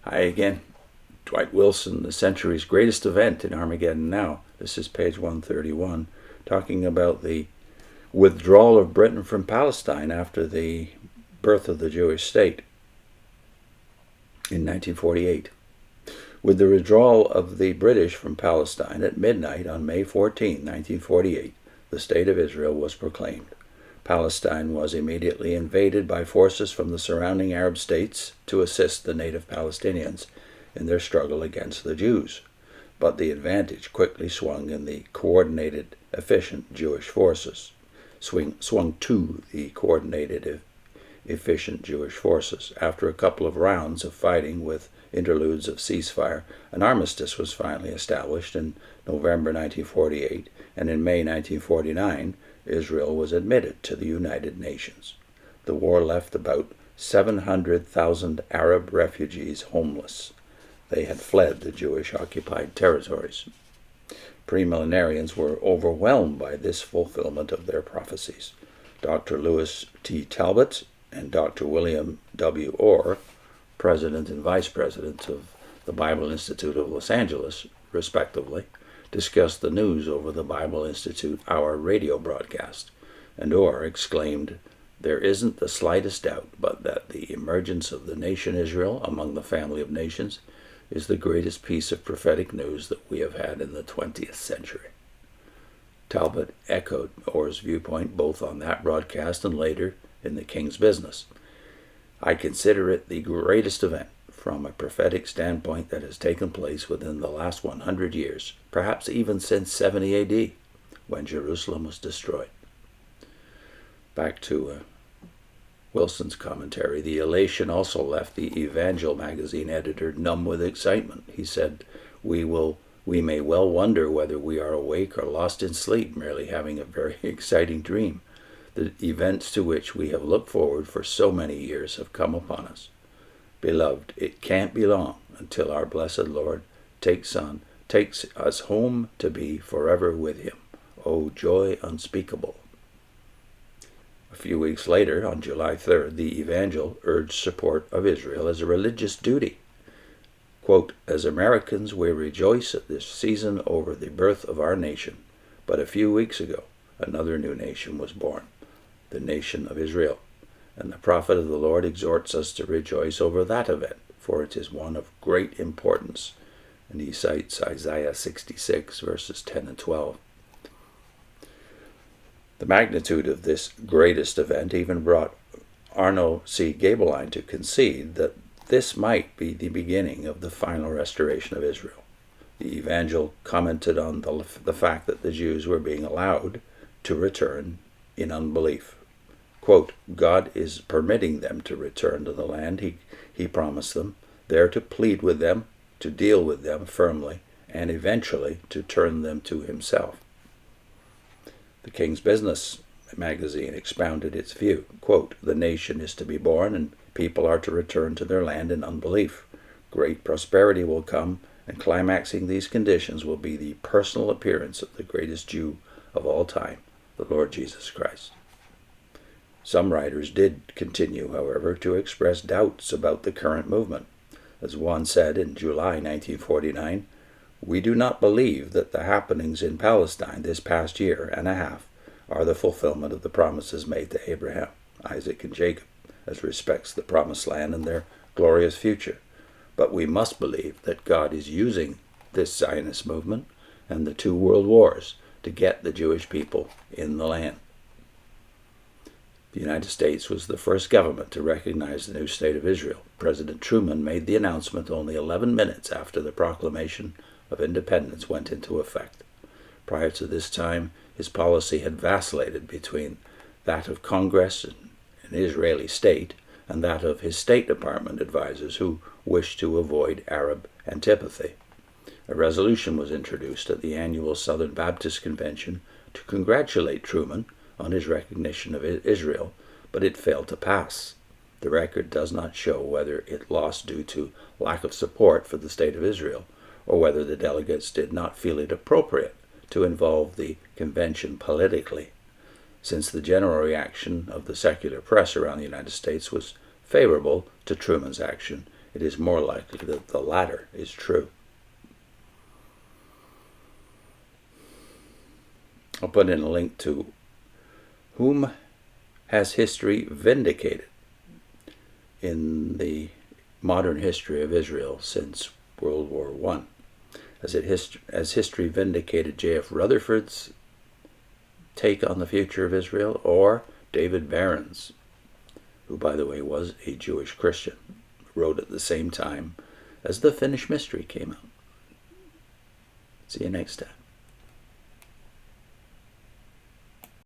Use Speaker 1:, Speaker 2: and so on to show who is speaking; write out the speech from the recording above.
Speaker 1: Hi again. Dwight Wilson, the century's greatest event in Armageddon Now. This is page 131, talking about the withdrawal of Britain from Palestine after the birth of the Jewish state in 1948. With the withdrawal of the British from Palestine at midnight on May 14, 1948, the State of Israel was proclaimed. Palestine was immediately invaded by forces from the surrounding Arab states to assist the native Palestinians in their struggle against the Jews. But the advantage quickly swung in the coordinated, efficient Jewish forces. Swung to the coordinated, efficient Jewish forces. After a couple of rounds of fighting with interludes of ceasefire, an armistice was finally established in November 1948, and in May 1949, Israel was admitted to the United Nations. The war left about 700,000 Arab refugees homeless. They had fled the Jewish-occupied territories. Premillenarians were overwhelmed by this fulfillment of their prophecies. Dr. Lewis T. Talbot and Dr. William W. Orr, president and vice president of the Bible Institute of Los Angeles, respectively, discussed the news over the Bible Institute Hour radio broadcast, and Orr exclaimed, "There isn't the slightest doubt but that the emergence of the nation Israel among the family of nations is the greatest piece of prophetic news that we have had in the 20th century." Talbot echoed Orr's viewpoint both on that broadcast and later in The King's Business. "I consider it the greatest event from a prophetic standpoint that has taken place within the last 100 years, perhaps even since 70 AD, when Jerusalem was destroyed." Back to Wilson's commentary. The elation also left the Evangel magazine editor numb with excitement. He said, we may well wonder whether we are awake or lost in sleep, merely having a very exciting dream. The events to which we have looked forward for so many years have come upon us. Beloved, it can't be long until our blessed Lord takes us home to be forever with him. Oh, joy unspeakable. A few weeks later, on July 3rd, the Evangel urged support of Israel as a religious duty. Quote, "As Americans, we rejoice at this season over the birth of our nation. But a few weeks ago, another new nation was born, the nation of Israel. And the prophet of the Lord exhorts us to rejoice over that event, for it is one of great importance." And he cites Isaiah 66, verses 10 and 12. The magnitude of this greatest event even brought Arno C. Gaebelein to concede that this might be the beginning of the final restoration of Israel. The Evangel commented on the fact that the Jews were being allowed to return in unbelief. Quote, "God is permitting them to return to the land he promised them, there to plead with them, to deal with them firmly, and eventually to turn them to himself." The King's Business magazine expounded its view. Quote, "The nation is to be born, and people are to return to their land in unbelief. Great prosperity will come, and climaxing these conditions will be the personal appearance of the greatest Jew of all time, the Lord Jesus Christ." Some writers did continue, however, to express doubts about the current movement. As one said in July 1949, "We do not believe that the happenings in Palestine this past year and a half are the fulfillment of the promises made to Abraham, Isaac, and Jacob as respects the promised land and their glorious future. But we must believe that God is using this Zionist movement and the 2 world wars to get the Jewish people in the land." The United States was the first government to recognize the new state of Israel. President Truman made the announcement only 11 minutes after the proclamation of independence went into effect. Prior to this time, his policy had vacillated between that of Congress and an Israeli state and that of his State Department advisors who wished to avoid Arab antipathy. A resolution was introduced at the annual Southern Baptist Convention to congratulate Truman on his recognition of Israel, but it failed to pass. The record does not show whether it lost due to lack of support for the State of Israel, or whether the delegates did not feel it appropriate to involve the convention politically. Since the general reaction of the secular press around the United States was favorable to Truman's action, it is more likely that the latter is true. I'll put in a link to whom has history vindicated in the modern history of Israel since World War I. Has history vindicated J.F. Rutherford's take on the future of Israel, or David Barron's, who, by the way, was a Jewish Christian, wrote at the same time as The Finnish Mystery came out? See you next time.